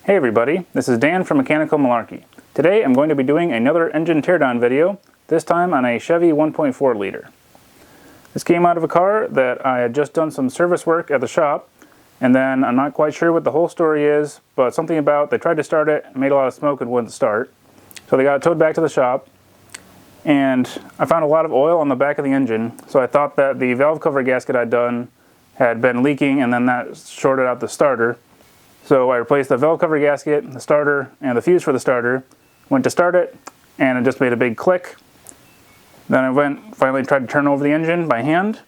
Hey everybody, this is Dan from Mechanical Malarkey. Today I'm going to be doing another engine teardown video, this time on a Chevy 1.4 liter. This came out of a car that I had just done some service work at the shop, and then I'm not quite sure what the whole story is, but something about they tried to start it, made a lot of smoke and wouldn't start. So they got it towed back to the shop, and I found a lot of oil on the back of the engine, so I thought that the valve cover gasket I'd done had been leaking and then that shorted out the starter. So I replaced the valve cover gasket, the starter, and the fuse for the starter. Went to start it, and it just made a big click. Then I finally tried to turn over the engine by hand,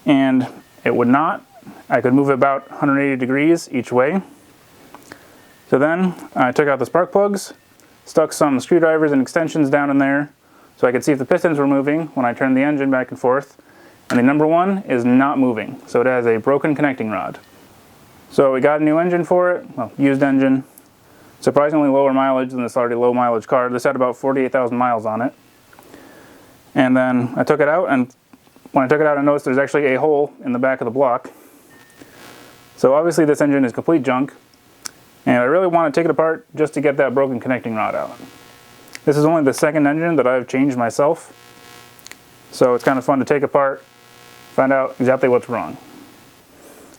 and it would not. I could move it about 180 degrees each way. So then I took out the spark plugs, stuck some screwdrivers and extensions down in there so I could see if the pistons were moving when I turned the engine back and forth. And the number one is not moving, so it has a broken connecting rod. So we got a new engine for it, well, used engine. Surprisingly lower mileage than this already low mileage car. This had about 48,000 miles on it. And then I took it out, and when I took it out I noticed there's actually a hole in the back of the block. So obviously this engine is complete junk, and I really want to take it apart just to get that broken connecting rod out. This is only the second engine that I've changed myself, so it's kind of fun to take apart, find out exactly what's wrong.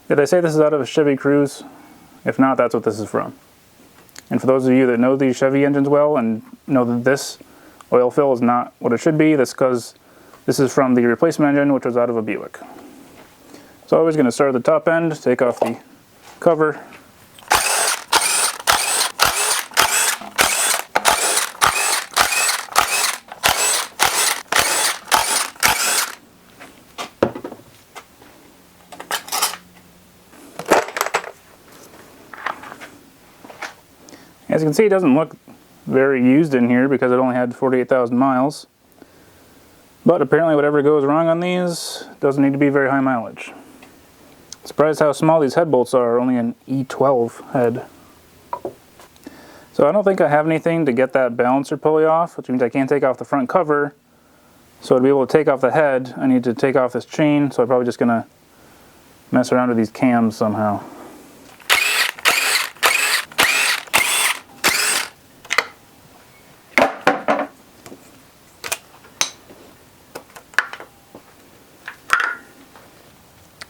Did I say this is out of a Chevy Cruze? If not, that's what this is from. And for those of you that know these Chevy engines well and know that this oil fill is not what it should be, that's because this is from the replacement engine, which was out of a Buick. So I was going to start at the top end, take off the cover. As you can see, it doesn't look very used in here because it only had 48,000 miles. But apparently whatever goes wrong on these doesn't need to be very high mileage. Surprised how small these head bolts are, only an E12 head. So I don't think I have anything to get that balancer pulley off, which means I can't take off the front cover. So to be able to take off the head, I need to take off this chain, so I'm probably just going to mess around with these cams somehow.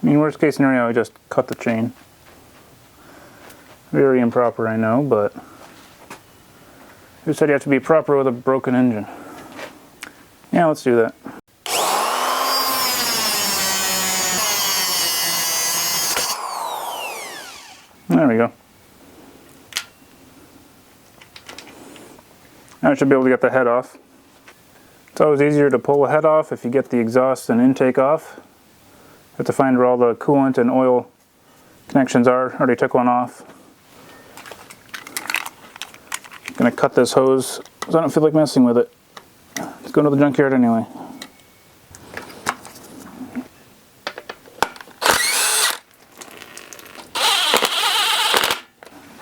I mean, worst case scenario, I just cut the chain. Very improper, I know, but who said you have to be proper with a broken engine? Yeah, let's do that. There we go. Now I should be able to get the head off. It's always easier to pull the head off if you get the exhaust and intake off. Have to find where all the coolant and oil connections are. Already took one off. Gonna cut this hose because I don't feel like messing with it. Let's go to the junkyard anyway.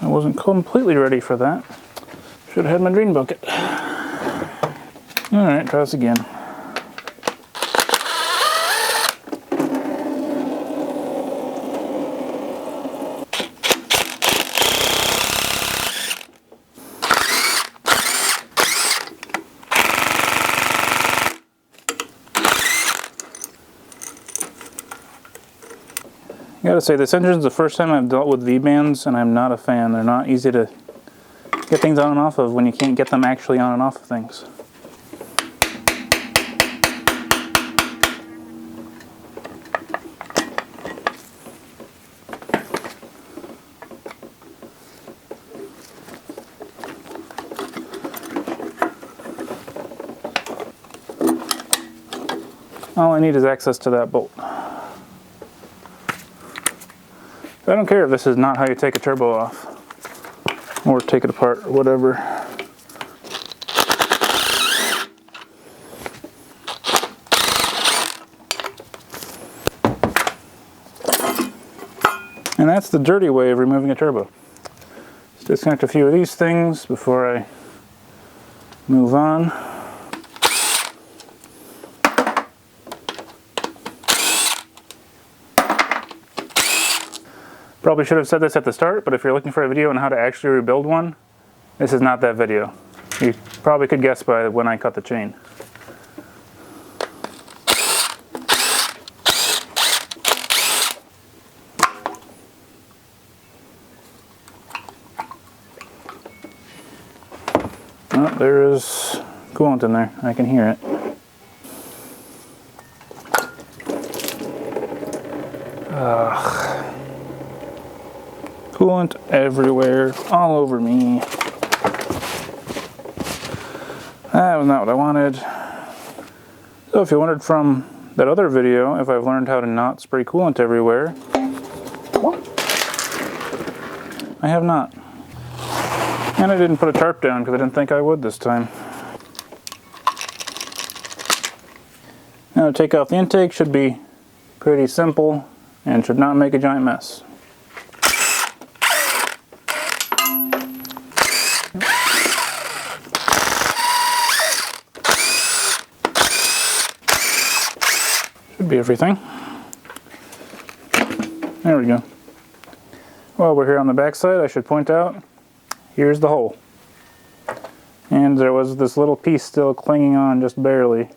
I wasn't completely ready for that. Should have had my drain bucket. Alright, try this again. I gotta say, this engine's the first time I've dealt with V-bands, and I'm not a fan. They're not easy to get things on and off of when you can't get them actually on and off of things. All I need is access to that bolt. I don't care if this is not how you take a turbo off, or take it apart, or whatever. And that's the dirty way of removing a turbo. Let's disconnect a few of these things before I move on. Probably should have said this at the start, but if you're looking for a video on how to actually rebuild one, this is not that video. You probably could guess by when I cut the chain. Oh, there is coolant in there. I can hear it. Coolant everywhere, all over me. That was not what I wanted. So if you wondered from that other video if I've learned how to not spray coolant everywhere, I have not. And I didn't put a tarp down because I didn't think I would this time. Now to take off the intake should be pretty simple and should not make a giant mess. Should be everything. There we go. While we're here on the back side, I should point out, here's the hole. And there was this little piece still clinging on just barely.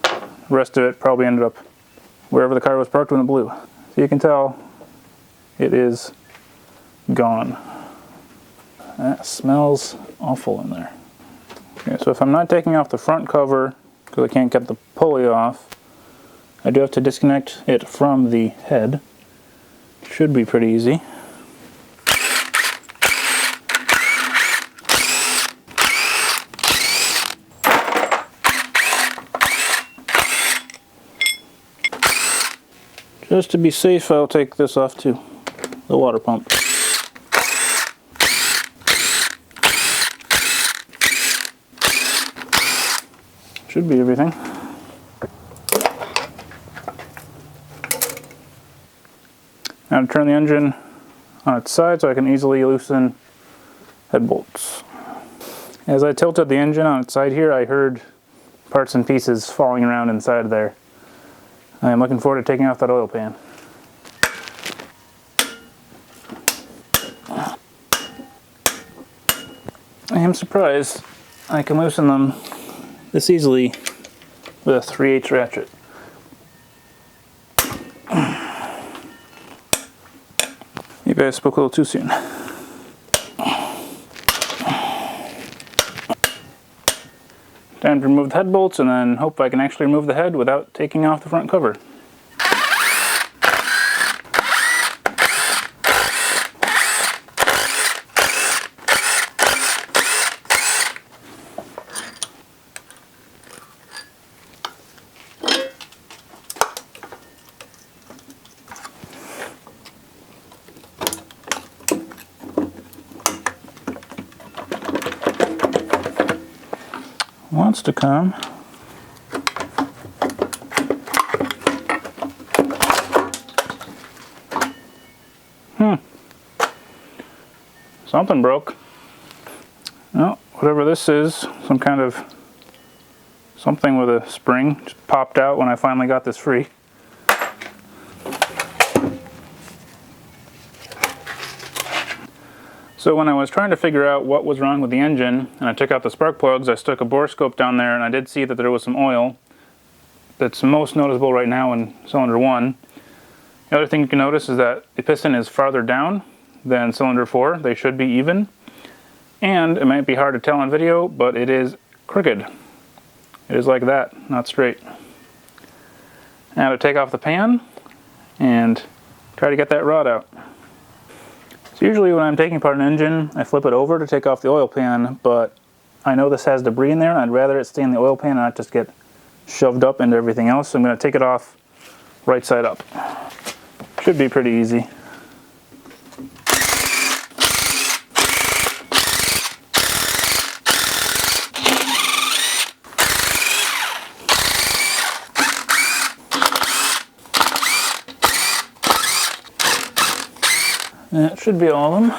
The rest of it probably ended up wherever the car was parked when it blew. So you can tell it is gone. That smells awful in there. Okay, so if I'm not taking off the front cover because I can't get the pulley off, I do have to disconnect it from the head. Should be pretty easy. Just to be safe, I'll take this off too, the water pump. Should be everything. Now to turn the engine on its side so I can easily loosen head bolts. As I tilted the engine on its side here, I heard parts and pieces falling around inside there. I am looking forward to taking off that oil pan. I am surprised I can loosen them this easily with a 3/8 ratchet. Maybe I spoke a little too soon. Time to remove the head bolts and then hope I can actually remove the head without taking off the front cover. Wants to come. Something broke. Well, whatever this is, some kind of something with a spring just popped out when I finally got this free. So when I was trying to figure out what was wrong with the engine and I took out the spark plugs, I stuck a borescope down there and I did see that there was some oil that's most noticeable right now in cylinder 1. The other thing you can notice is that the piston is farther down than cylinder 4. They should be even. And it might be hard to tell on video, but it is crooked. It is like that, not straight. Now to take off the pan and try to get that rod out. So usually when I'm taking apart an engine, I flip it over to take off the oil pan, but I know this has debris in there and I'd rather it stay in the oil pan and not just get shoved up into everything else. So I'm going to take it off right side up. Should be pretty easy. That should be all of them.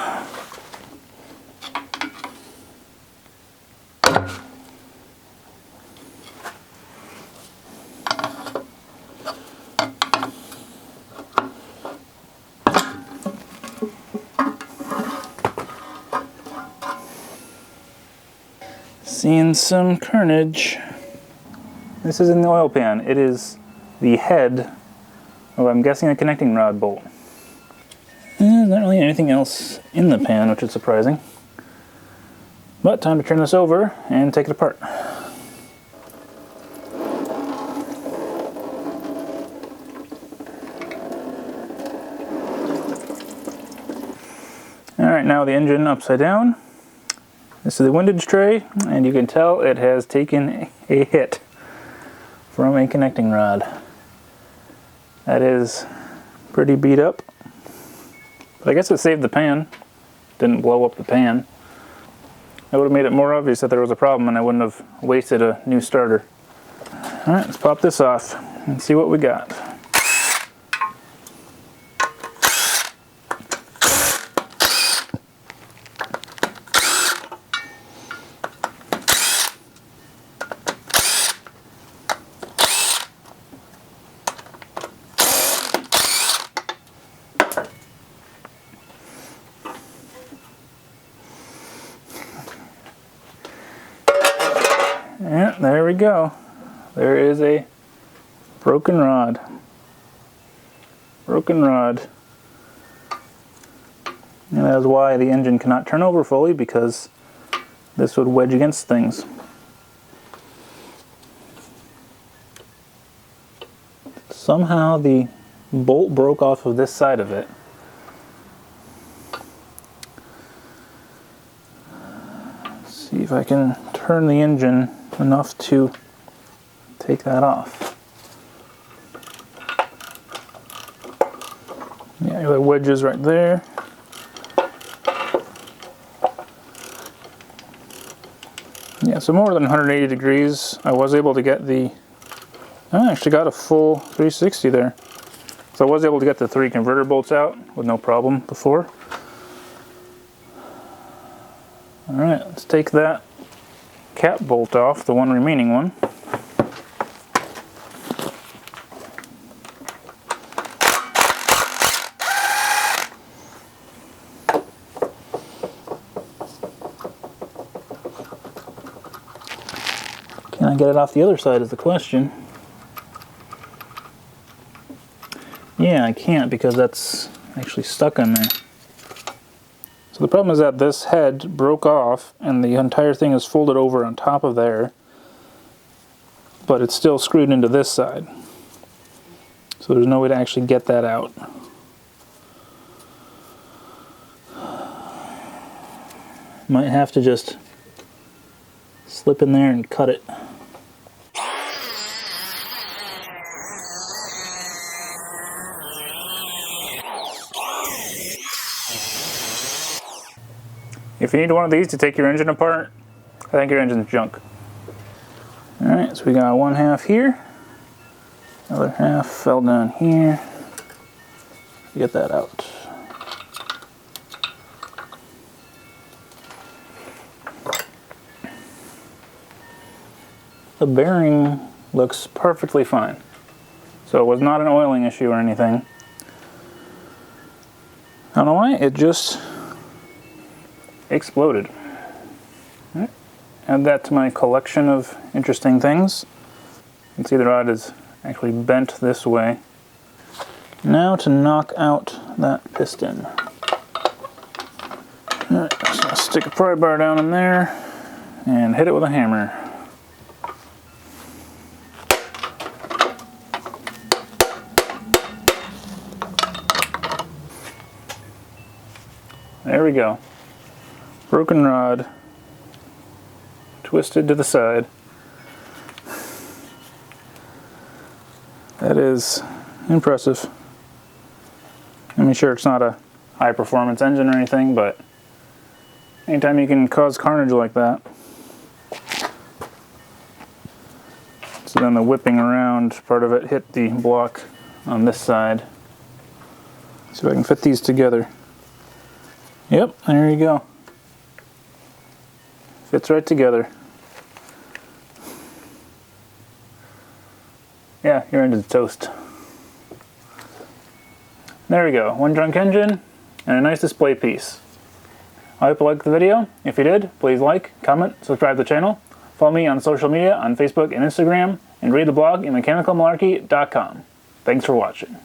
Seeing some carnage. This is in the oil pan. It is the head of, I'm guessing, a connecting rod bolt. There's not really anything else in the pan, which is surprising. But time to turn this over and take it apart. Alright, now the engine upside down. This is the windage tray, and you can tell it has taken a hit from a connecting rod. That is pretty beat up. But I guess it saved the pan. Didn't blow up the pan. That would have made it more obvious that there was a problem and I wouldn't have wasted a new starter. Alright, let's pop this off and see what we got. And there we go. There is a broken rod. Broken rod. And that is why the engine cannot turn over fully, because this would wedge against things. Somehow the bolt broke off of this side of it. Let's see if I can turn the engine enough to take that off. Yeah, the wedges right there. Yeah, so more than 180 degrees. I was able to get I actually got a full 360 there. So I was able to get the 3 converter bolts out with no problem before. Alright, let's take that cap bolt off, the one remaining one. Can I get it off the other side is the question. Yeah, I can't because that's actually stuck on there. So the problem is that this head broke off and the entire thing is folded over on top of there, but it's still screwed into this side. So there's no way to actually get that out. Might have to just slip in there and cut it. If you need one of these to take your engine apart, I think your engine's junk. Alright, so we got one half here. Other half fell down here. Get that out. The bearing looks perfectly fine. So it was not an oiling issue or anything. I don't know why, it just exploded. Right. Add that to my collection of interesting things. You can see the rod is actually bent this way. Now to knock out that piston. Alright, so I'll stick a pry bar down in there and hit it with a hammer. There we go. Broken rod, twisted to the side. That is impressive. I mean, sure, it's not a high performance engine or anything, but anytime you can cause carnage like that. So then the whipping around part of it hit the block on this side. See if I can fit these together. Yep, there you go. Fits right together. Yeah, your engine's toast. There we go, one junk engine and a nice display piece. I hope you liked the video. If you did, please like, comment, subscribe to the channel. Follow me on social media on Facebook and Instagram, and read the blog at mechanicalmalarkey.com. Thanks for watching.